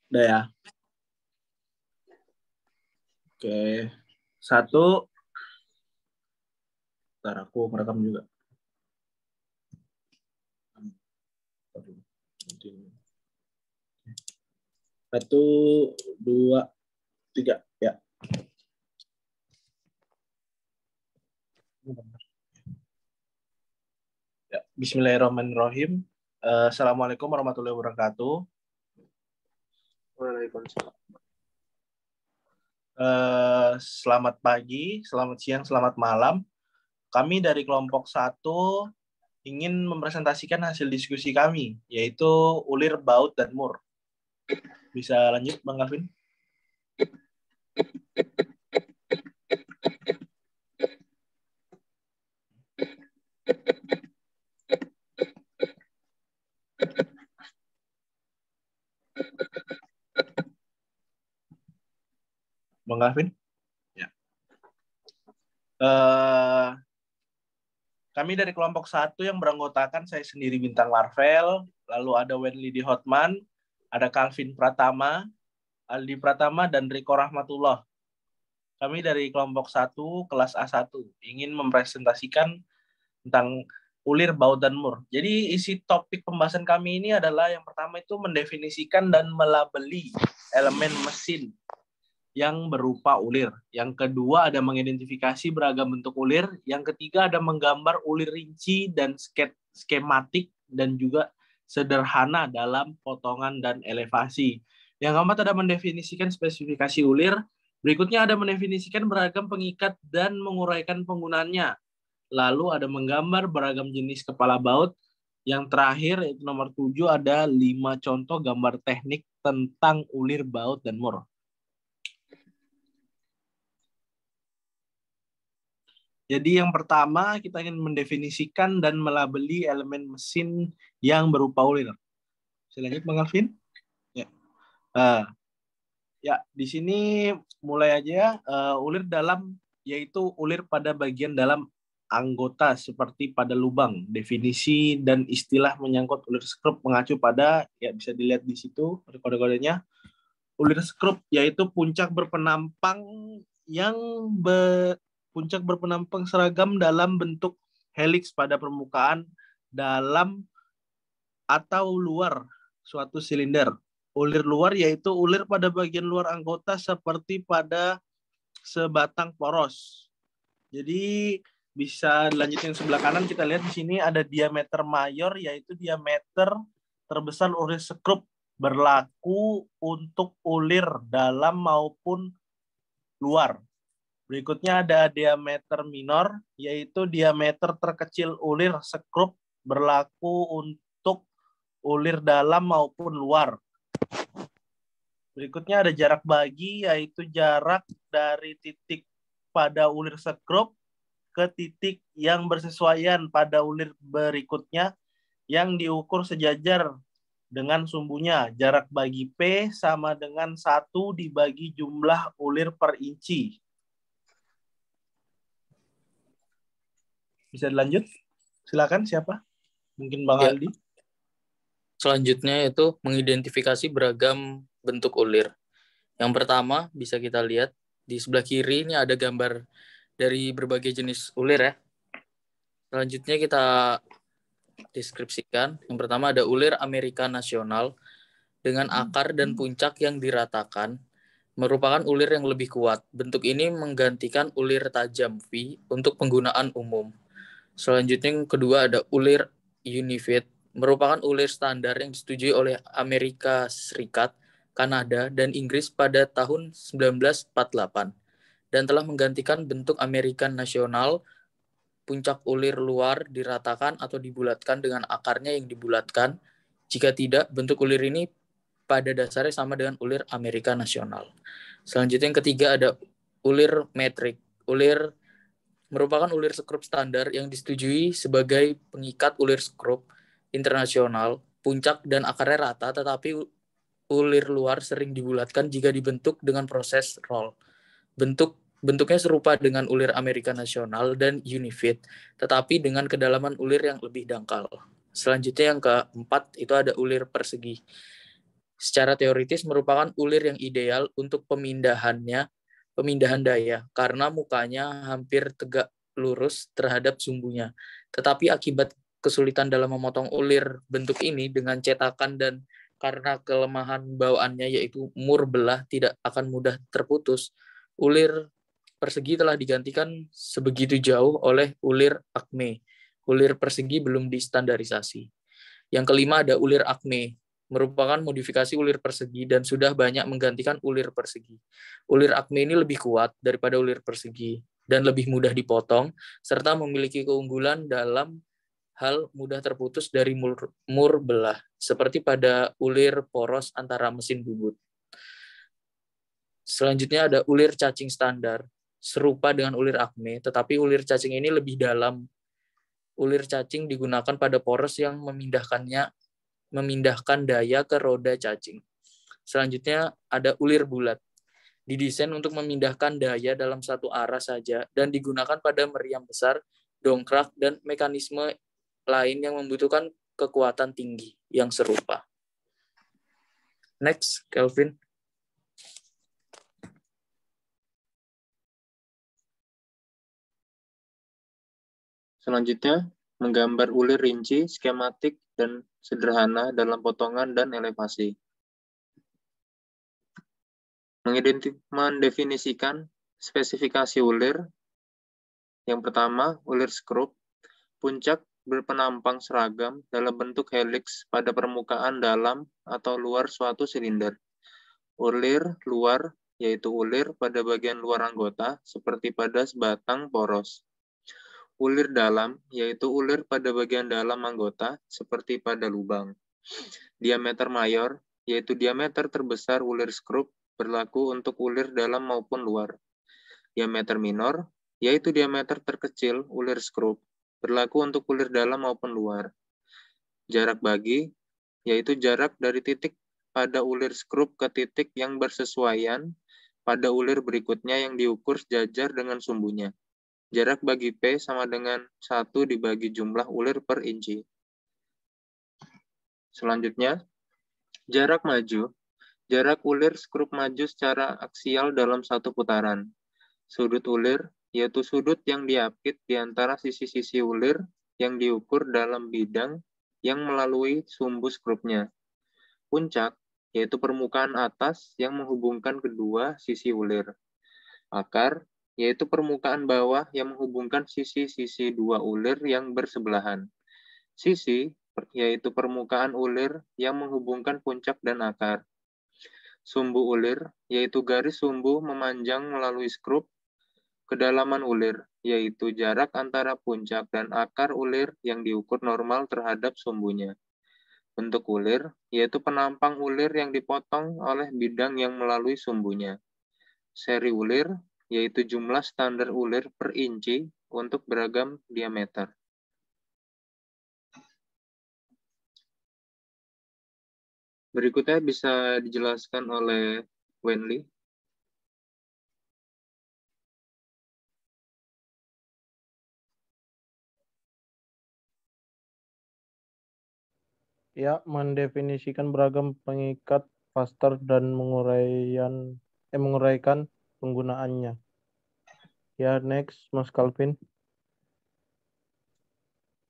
Udah ya. Oke. Satu. Ntar aku merekam juga. Satu, dua, tiga. Ya. Ya. Bismillahirrahmanirrahim. Assalamualaikum warahmatullahi wabarakatuh. Waalaikumsalam. Selamat pagi, selamat siang, selamat malam. Kami dari kelompok 1 ingin mempresentasikan hasil diskusi kami, yaitu ulir, baut, dan mur. Bisa lanjut, Bang Gavin? Bang Gavin? Ya. Kami dari kelompok 1 yang beranggotakan saya sendiri Bintang Marvel, lalu ada Wenli di Hotman, ada Calvin Pratama, Aldi Pratama, dan Riko Rahmatullah. Kami dari kelompok 1, kelas A1, ingin mempresentasikan tentang ulir, baut, dan mur. Jadi isi topik pembahasan kami ini adalah yang pertama itu mendefinisikan dan melabeli elemen mesin yang berupa ulir. Yang kedua ada mengidentifikasi beragam bentuk ulir. Yang ketiga ada menggambar ulir rinci dan skematik dan juga sederhana dalam potongan dan elevasi. Yang keempat ada mendefinisikan spesifikasi ulir. Berikutnya ada mendefinisikan beragam pengikat dan menguraikan penggunaannya. Lalu ada menggambar beragam jenis kepala baut. Yang terakhir yaitu nomor 7 ada 5 contoh gambar teknik tentang ulir, baut, dan mur. Jadi yang pertama kita ingin mendefinisikan dan melabeli elemen mesin yang berupa ulir. Bisa lanjut, Bang Alvin? Ya. Ya, di sini mulai aja ulir dalam, yaitu ulir pada bagian dalam anggota seperti pada lubang. Definisi dan istilah menyangkut ulir skrup mengacu pada, ya bisa dilihat di situ kode-kodenya. Ulir skrup yaitu puncak berpenampang yang puncak berpenampang seragam dalam bentuk helix pada permukaan dalam atau luar suatu silinder. Ulir luar yaitu ulir pada bagian luar anggota seperti pada sebatang poros. Jadi bisa dilanjutin sebelah kanan, kita lihat di sini ada diameter mayor yaitu diameter terbesar ulir skrup, berlaku untuk ulir dalam maupun luar. Berikutnya ada diameter minor, yaitu diameter terkecil ulir skrup, berlaku untuk ulir dalam maupun luar. Berikutnya ada jarak bagi, yaitu jarak dari titik pada ulir skrup ke titik yang bersesuaian pada ulir berikutnya yang diukur sejajar dengan sumbunya. Jarak bagi P sama dengan 1 dibagi jumlah ulir per inci. Bisa dilanjut? Silakan, siapa? Mungkin Bang Aldi. Selanjutnya itu mengidentifikasi beragam bentuk ulir. Yang pertama bisa kita lihat di sebelah kiri ini ada gambar dari berbagai jenis ulir ya. Selanjutnya kita deskripsikan. Yang pertama ada ulir Amerika Nasional dengan akar dan puncak yang diratakan, merupakan ulir yang lebih kuat. Bentuk ini menggantikan ulir tajam V untuk penggunaan umum. Selanjutnya yang kedua ada ulir Unifit, merupakan ulir standar yang disetujui oleh Amerika Serikat, Kanada, dan Inggris pada tahun 1948 dan telah menggantikan bentuk American National. Puncak ulir luar diratakan atau dibulatkan dengan akarnya yang dibulatkan. Jika tidak, bentuk ulir ini pada dasarnya sama dengan ulir Amerika Nasional. Selanjutnya yang ketiga ada ulir metrik. Ulir merupakan ulir skrup standar yang disetujui sebagai pengikat ulir skrup internasional. Puncak dan akarnya rata, tetapi ulir luar sering dibulatkan jika dibentuk dengan proses roll. Bentuknya serupa dengan ulir Amerika Nasional dan Unifit, tetapi dengan kedalaman ulir yang lebih dangkal. Selanjutnya yang keempat itu ada ulir persegi. Secara teoritis merupakan ulir yang ideal untuk pemindahan daya karena mukanya hampir tegak lurus terhadap sumbunya. Tetapi akibat kesulitan dalam memotong ulir bentuk ini dengan cetakan dan karena kelemahan bawaannya yaitu mur belah tidak akan mudah terputus, ulir persegi telah digantikan sebegitu jauh oleh ulir acme. Ulir persegi belum distandarisasi. Yang kelima ada ulir acme, merupakan modifikasi ulir persegi dan sudah banyak menggantikan ulir persegi. Ulir acme ini lebih kuat daripada ulir persegi dan lebih mudah dipotong, serta memiliki keunggulan dalam hal mudah terputus dari mur belah, seperti pada ulir poros antara mesin bubut. Selanjutnya ada ulir cacing standar, serupa dengan ulir acme, tetapi ulir cacing ini lebih dalam. Ulir cacing digunakan pada poros yang memindahkan daya ke roda cacing. Selanjutnya ada ulir bulat. Didesain untuk memindahkan daya dalam satu arah saja dan digunakan pada meriam besar, dongkrak, dan mekanisme lain yang membutuhkan kekuatan tinggi yang serupa. Next, Kelvin. Selanjutnya, menggambar ulir rinci, skematik, dan sederhana dalam potongan dan elevasi. Mendefinisikan spesifikasi ulir. Yang pertama, ulir skrup. Puncak berpenampang seragam dalam bentuk heliks pada permukaan dalam atau luar suatu silinder. Ulir luar, yaitu ulir pada bagian luar anggota, seperti pada sebatang poros. Ulir dalam, yaitu ulir pada bagian dalam anggota, seperti pada lubang. Diameter mayor, yaitu diameter terbesar ulir skrup, berlaku untuk ulir dalam maupun luar. Diameter minor, yaitu diameter terkecil ulir skrup, berlaku untuk ulir dalam maupun luar. Jarak bagi, yaitu jarak dari titik pada ulir skrup ke titik yang bersesuaian pada ulir berikutnya yang diukur sejajar dengan sumbunya. Jarak bagi P sama dengan 1 dibagi jumlah ulir per inci. Selanjutnya, jarak maju. Jarak ulir skrup maju secara aksial dalam satu putaran. Sudut ulir, yaitu sudut yang diapit di antara sisi-sisi ulir yang diukur dalam bidang yang melalui sumbu skrupnya. Puncak, yaitu permukaan atas yang menghubungkan kedua sisi ulir. Akar, yaitu permukaan bawah yang menghubungkan sisi-sisi dua ulir yang bersebelahan. Sisi, yaitu permukaan ulir yang menghubungkan puncak dan akar. Sumbu ulir, yaitu garis sumbu memanjang melalui skrup. Kedalaman ulir, yaitu jarak antara puncak dan akar ulir yang diukur normal terhadap sumbunya. Bentuk ulir, yaitu penampang ulir yang dipotong oleh bidang yang melalui sumbunya. Seri ulir, yaitu jumlah standar ulir per inci untuk beragam diameter. Berikutnya bisa dijelaskan oleh Wenli. Ya, mendefinisikan beragam pengikat faster dan menguraikan penggunaannya. Ya, next, Mas Calvin.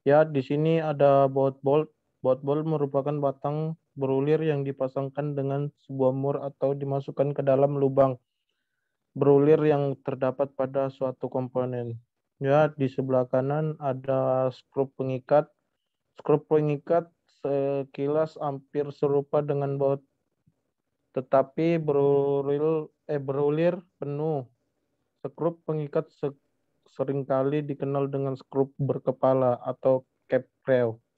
Ya, di sini ada bolt bolt. Bolt bolt merupakan batang berulir yang dipasangkan dengan sebuah mur atau dimasukkan ke dalam lubang berulir yang terdapat pada suatu komponen. Ya, di sebelah kanan ada skrup pengikat. Skrup pengikat sekilas hampir serupa dengan baut, tetapi berulir penuh. Skrup pengikat seringkali dikenal dengan skrup berkepala atau cap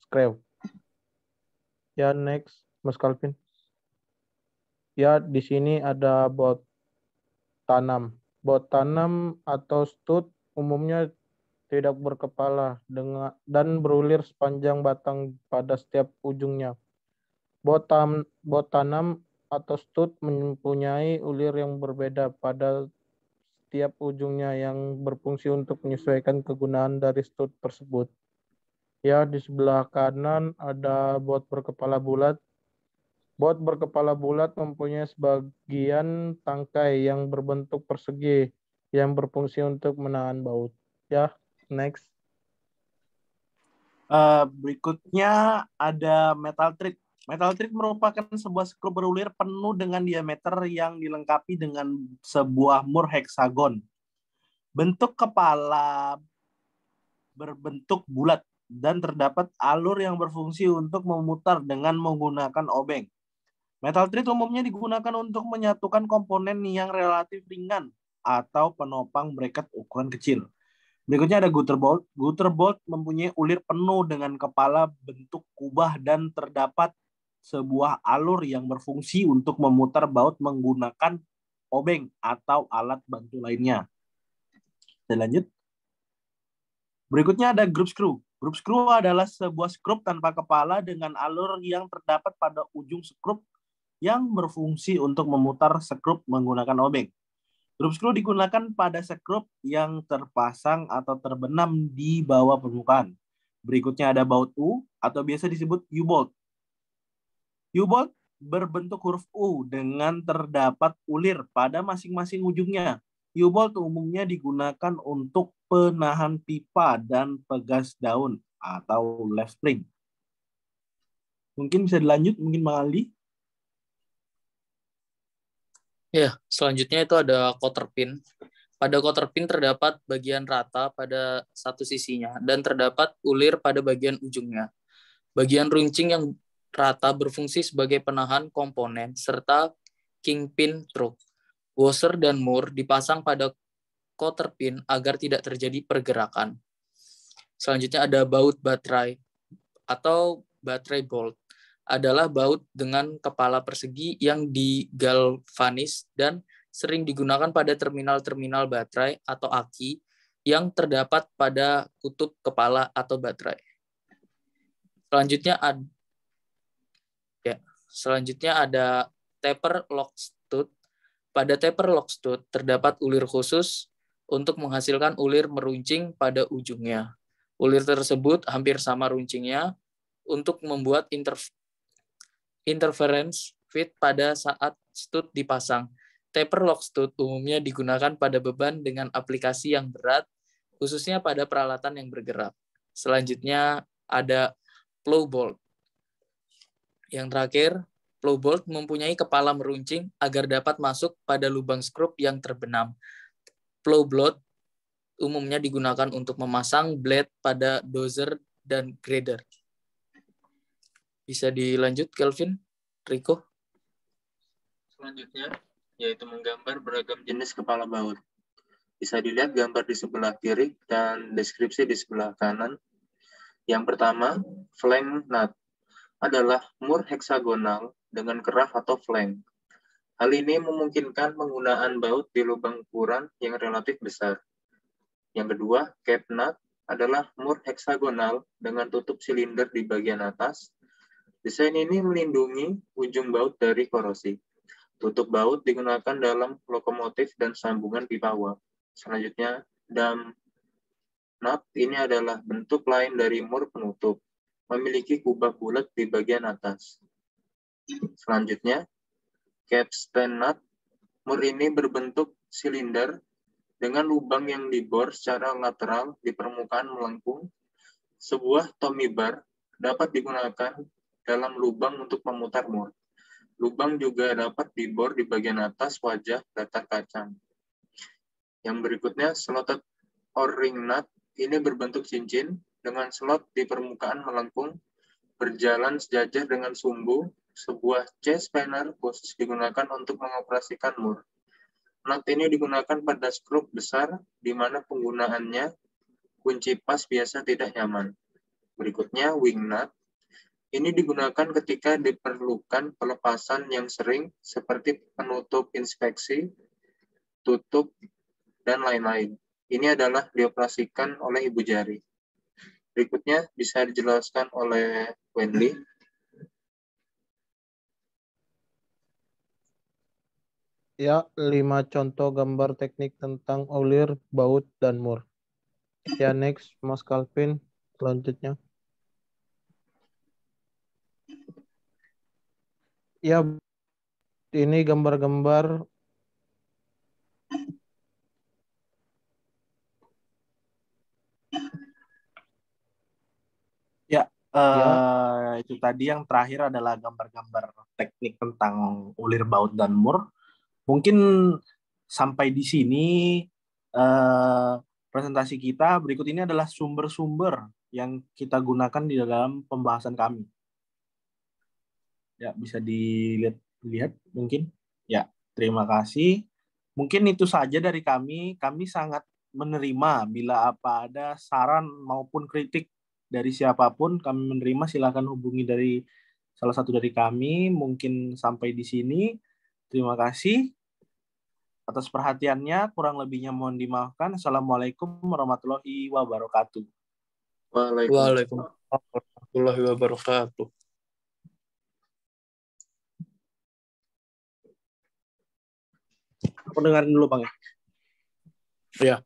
screw. Ya, next, Mas Calvin. Ya, di sini ada baut tanam. Baut tanam atau stud umumnya tidak berkepala dan berulir sepanjang batang pada setiap ujungnya. Baut tanam atau stud mempunyai ulir yang berbeda pada setiap ujungnya yang berfungsi untuk menyesuaikan kegunaan dari stud tersebut. Ya, di sebelah kanan ada baut berkepala bulat. Baut berkepala bulat mempunyai sebagian tangkai yang berbentuk persegi yang berfungsi untuk menahan baut. Ya, next. Berikutnya ada metal treat. Metal treat merupakan sebuah skru berulir penuh dengan diameter yang dilengkapi dengan sebuah mur heksagon. Bentuk kepala berbentuk bulat dan terdapat alur yang berfungsi untuk memutar dengan menggunakan obeng. Metal treat umumnya digunakan untuk menyatukan komponen yang relatif ringan atau penopang bracket ukuran kecil. Berikutnya ada gutter bolt. Gutter bolt mempunyai ulir penuh dengan kepala bentuk kubah dan terdapat sebuah alur yang berfungsi untuk memutar baut menggunakan obeng atau alat bantu lainnya. Kita lanjut. Berikutnya ada group screw. Group screw adalah sebuah skrup tanpa kepala dengan alur yang terdapat pada ujung skrup yang berfungsi untuk memutar skrup menggunakan obeng. Group screw digunakan pada skrup yang terpasang atau terbenam di bawah permukaan. Berikutnya ada baut U atau biasa disebut U-bolt. U-bolt berbentuk huruf U dengan terdapat ulir pada masing-masing ujungnya. U-bolt umumnya digunakan untuk penahan pipa dan pegas daun atau left spring. Mungkin bisa dilanjut, mungkin Bang Aldi. Ya, selanjutnya itu ada quarter pin. Pada quarter pin terdapat bagian rata pada satu sisinya dan terdapat ulir pada bagian ujungnya. Bagian runcing yang rata berfungsi sebagai penahan komponen serta kingpin truk. Washer dan mur dipasang pada quarter pin agar tidak terjadi pergerakan. Selanjutnya ada baut baterai atau baterai bolt. Adalah baut dengan kepala persegi yang digalvanis dan sering digunakan pada terminal-terminal baterai atau aki yang terdapat pada kutub kepala atau baterai. Selanjutnya ada taper lock stud. Pada taper lock stud terdapat ulir khusus untuk menghasilkan ulir meruncing pada ujungnya. Ulir tersebut hampir sama runcingnya untuk membuat interference fit pada saat stud dipasang. Taper lock stud umumnya digunakan pada beban dengan aplikasi yang berat, khususnya pada peralatan yang bergerak. Selanjutnya ada plow bolt. Yang terakhir, plow bolt mempunyai kepala meruncing agar dapat masuk pada lubang skrup yang terbenam. Plow bolt umumnya digunakan untuk memasang blade pada dozer dan grader. Bisa dilanjut, Kelvin, Rico? Selanjutnya, yaitu menggambar beragam jenis kepala baut. Bisa dilihat gambar di sebelah kiri dan deskripsi di sebelah kanan. Yang pertama, flank nut adalah mur heksagonal dengan kerah atau flank. Hal ini memungkinkan penggunaan baut di lubang ukuran yang relatif besar. Yang kedua, cap nut adalah mur heksagonal dengan tutup silinder di bagian atas. Desain ini melindungi ujung baut dari korosi. Tutup baut digunakan dalam lokomotif dan sambungan pipa uap. Selanjutnya, dam nut ini adalah bentuk lain dari mur penutup, memiliki kubah bulat di bagian atas. Selanjutnya, capstan nut. Mur ini berbentuk silinder dengan lubang yang dibor secara lateral di permukaan melengkung. Sebuah Tommy bar dapat digunakan dalam lubang untuk memutar mur. Lubang juga dapat dibor di bagian atas wajah datar kacang. Yang berikutnya, slotted O-ring nut. Ini berbentuk cincin dengan slot di permukaan melengkung, berjalan sejajar dengan sumbu. Sebuah C spanner khusus digunakan untuk mengoperasikan mur. Nut ini digunakan pada skrup besar, di mana penggunaannya kunci pas biasa tidak nyaman. Berikutnya, wing nut. Ini digunakan ketika diperlukan pelepasan yang sering, seperti penutup inspeksi, tutup, dan lain-lain. Ini adalah dioperasikan oleh ibu jari. Berikutnya bisa dijelaskan oleh Wendy. Ya, 5 contoh gambar teknik tentang ulir, baut, dan mur. Ya, next, Mas Calvin. Selanjutnya. Ya, ini gambar-gambar Ya, ya. itu tadi yang terakhir adalah gambar-gambar teknik tentang ulir baut dan mur. Mungkin sampai di sini eh, presentasi kita. Berikut ini adalah sumber-sumber yang kita gunakan di dalam pembahasan kami. Ya, bisa dilihat mungkin. Ya, terima kasih. Mungkin itu saja dari kami. Kami sangat menerima bila apa ada saran maupun kritik dari siapapun, kami menerima. Silakan hubungi dari salah satu dari kami. Mungkin sampai di sini. Terima kasih atas perhatiannya. Kurang lebihnya mohon dimaafkan. Assalamualaikum warahmatullahi wabarakatuh. Waalaikumsalam. Waalaikumsalam warahmatullahi wabarakatuh. Aku dengarin dulu, Bang. Ya.